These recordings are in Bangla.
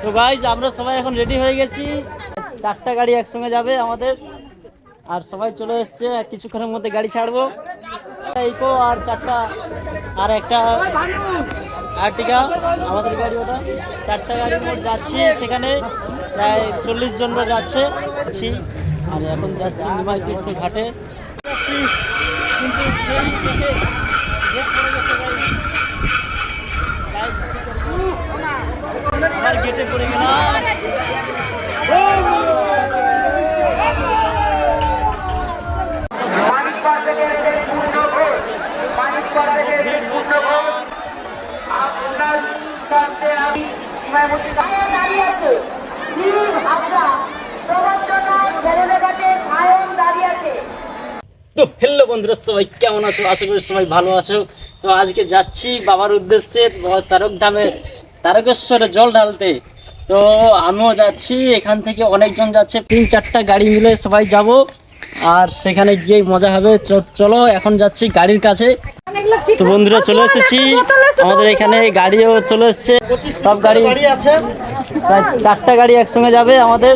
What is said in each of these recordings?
তো গাইজ আমরা সবাই এখন রেডি হয়ে গেছি, 4টা গাড়ি একসঙ্গে যাবে আমাদের, আর সবাই চলে এসছে। কিছুক্ষণের মধ্যে গাড়ি ছাড়বো, ইকো আর 4টা আর একটা আর্টিকা আমাদের গাড়ি, ওটা 4টা গাড়ির মধ্যে যাচ্ছি। সেখানে প্রায় 40 জন যাচ্ছে আর এখন যাচ্ছি নিমাই তীর্থ ঘাটে। আর গেটে পড়ে গেলাম। তো হ্যালো বন্ধুরা, সবাই কেমন আছো? আশা করি সবাই ভালো আছো। তো আজকে যাচ্ছি বাবার উদ্দেশ্যে তারক ধামে, তারকেশ্বরে জল ঢালতে। তো আমিও যাচ্ছি, এখান থেকে অনেকজন যাচ্ছে, 3-4টা গাড়ি মিলে সবাই যাব, আর সেখানে গিয়ে মজা হবে। চলো এখন যাচ্ছি গাড়ির কাছে। তো বন্ধুরা চলে এসেছি, আমাদের এখানে গাড়িও চলে এসছে, সব গাড়ি আছে, প্রায় 4টা গাড়ি একসঙ্গে যাবে আমাদের,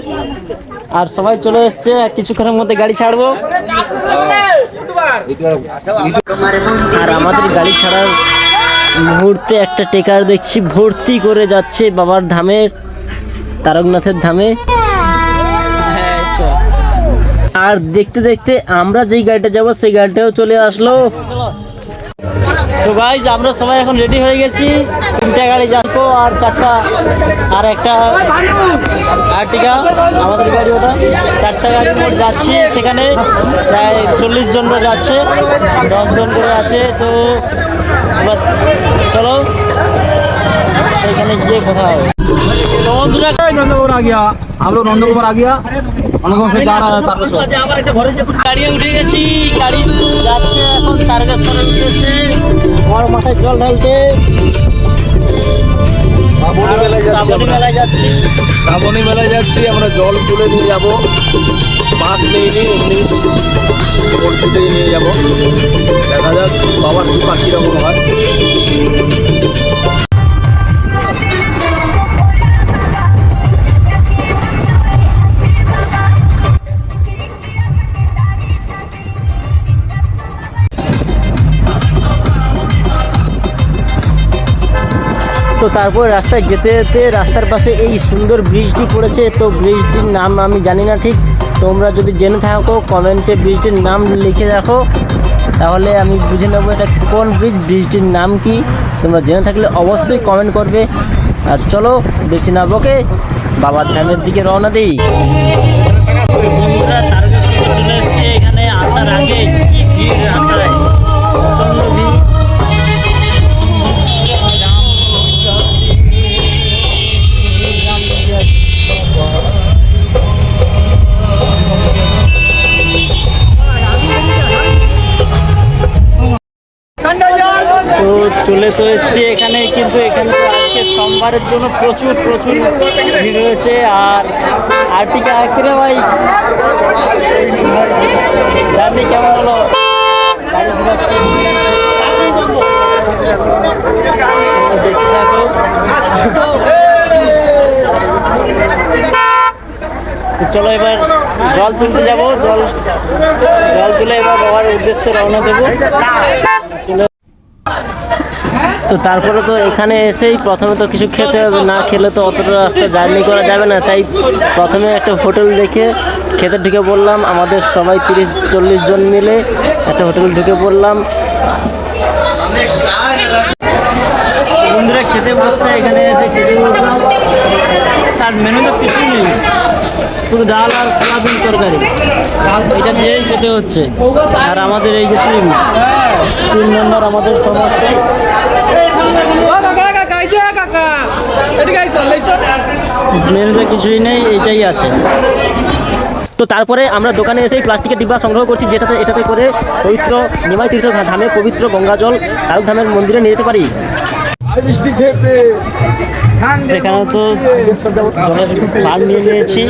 আর সবাই চলে এসছে। কিছুক্ষণের মধ্যে গাড়ি ছাড়বো, আর আমাদের গাড়ি ছাড়ার মুহূর্তে একটা টেকার দেখছি ভর্তি করে যাচ্ছে বাবার ধামে, তারকনাথের ধামে। আর দেখতে দেখতে আমরা যেই গাড়িটা যাব সেই গাড়িটাও চলে আসলো। তো গাইজ আমরা সবাই এখন রেডি হয়ে গেছি, 3টা গাড়ি যাবো আর 4টা আর একটা আর্টিকা আমাদের গাড়ি, ওটা 4টা গাড়ির মধ্যে যাচ্ছি। সেখানে প্রায় 40 জন যাচ্ছে, 10 জন করে আছে। তো চলো এখানে গিয়ে কথা হবে। नंदकुमार आ गया, हम लोग नंदकुमार आ गया, नंदकुमार से जा रहा है तारकेश्वर। গাড়ি উঠে গেছি, গাড়ি যাচ্ছে এখন তারকেশ্বরের উদ্দেশ্যে, আমার মাথায় জল ঢালতে। শ্রাবণী মেলায় যাচ্ছি আমরা, জল তুলে নিয়ে যাবো, বাস নিয়ে এমনি পরিস্থিতিই নিয়ে যাবো। দেখা যাক বাবার কৃপা কীরকম হয়। তো তারপর রাস্তায় যেতে যেতে রাস্তার পাশে এই সুন্দর ব্রিজটি পড়েছে। তো ব্রিজটির নাম আমি জানি না ঠিক, তোমরা যদি জেনে থাকো কমেন্টে ব্রিজটির নাম লিখে রাখো, তাহলে আমি বুঝে নেবো এটা কোন ব্রিজ, ব্রিজটির নাম কি। তোমরা জেনে থাকলে অবশ্যই কমেন্ট করবে। আর চলো বেশি না বকে বাবার ধামের দিকে রওনা দিই। বন্ধুরা তারকেশ্বর চলে এসেছে, এখানে আসার আগে কি ভিড় রাস্তায়, প্রচণ্ড ভিড়। তো চলে তো এসছি এখানে, কিন্তু এখানে তো আজকে সোমবারের জন্য প্রচুর ভিড় হয়েছে। আর আর্টিকা আঁকড়ে ভাই জার্নি কেমন হলো? দেখতে থাকো। চলো এবার জল তুলতে যাবো, জল তুলে এবার বাবার উদ্দেশ্যে রওনা দেবো। তো তারপরে তো এখানে এসেই প্রথমে তো কিছু খেতে হবে, না খেলে তো অতটা রাস্তা জার্নি করা যাবে না। তাই প্রথমে একটা হোটেল দেখে খেতে ঢুকে পড়লাম, আমাদের সবাই 30-40 জন মিলে একটা হোটেল ঢুকে পড়লাম। বন্ধুরা খেতে বসছে, এখানে এসে খেতে বসলাম। তার মেনুতে কিছু নেই, শুধু ডাল আর সোয়াবিন তরকারি, এটা দিয়েই খেতে হচ্ছে। আর আমাদের এই যে 3 নম্বর আমাদের সমস্ত মেনুতে কিছুই নেই, এইটাই আছে। তো তারপরে আমরা দোকানে এসে প্লাস্টিকের ডিব্বা সংগ্রহ করছি, এটাতে করে পবিত্র নিমাই তীর্থ ধামে পবিত্র গঙ্গা জল তারক ধামের মন্দিরে নিয়ে যেতে পারি। সেখানে তো জলের পার নিয়ে নিয়েছি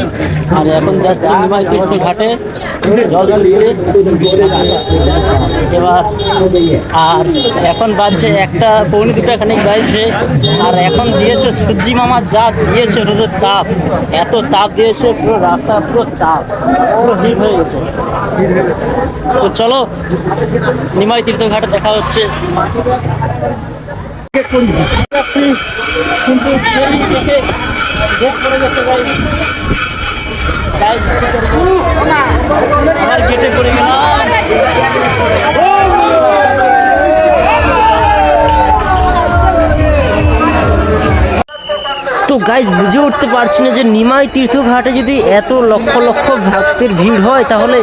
আর এখন যাচ্ছি নিমাই তীর্থ ঘাটে জল তুলতে। এবার আর এখন বাজছে 1টা পৌনে 2টা খানিক বাজছে আর এখন দিয়েছে সূর্যি মামা যা দিয়েছে রোদের তাপ, এত তাপ দিয়েছে পুরো রাস্তা পুরো তাপ, পুরো হিট হয়ে গেছে। তো চলো নিমাই তীর্থ ঘাটে দেখা হচ্ছে। কিন্তু ট্রেন থেকে গেট করে গেছে আমার গেটে পড়ে গেলাম। তো গাইজ বুঝে উঠতে পারছি না যে নিমাই তীর্থঘাটে যদি এত লক্ষ লক্ষ ভক্তের ভিড় হয় তাহলে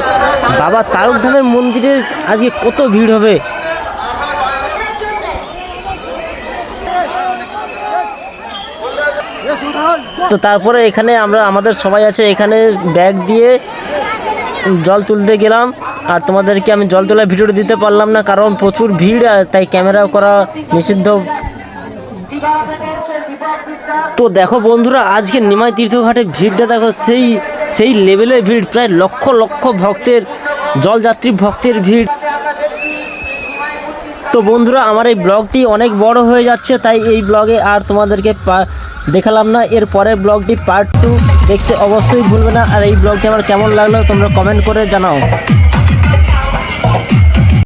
বাবা তারকধামের মন্দিরে আজকে কত ভিড় হবে। তো তারপরে এখানে আমরা আমাদের সবাই আছে এখানে ব্যাগ দিয়ে জল তুলতে গেলাম আর তোমাদেরকে আমি জল তোলার ভিডিওটা দিতে পারলাম না কারণ প্রচুর ভিড় আর তাই ক্যামেরা করা নিষিদ্ধ। তো দেখো বন্ধুরা আজকে নিমাই তীর্থঘাটে ভিড়টা দেখো সেই লেভেলের ভিড়, প্রায় লক্ষ লক্ষ ভক্তের জলযাত্রী ভক্তের ভিড়। তো বন্ধুরা আমার এই ব্লগটি অনেক বড় হয়ে যাচ্ছে তাই এই ব্লগে আর তোমাদেরকে দেখালাম না। এর পরের ব্লগটি পার্ট 2 দেখতে অবশ্যই ভুলবে না। আর এই ব্লগটি আমার কেমন লাগলো তোমরা কমেন্ট করে জানাও।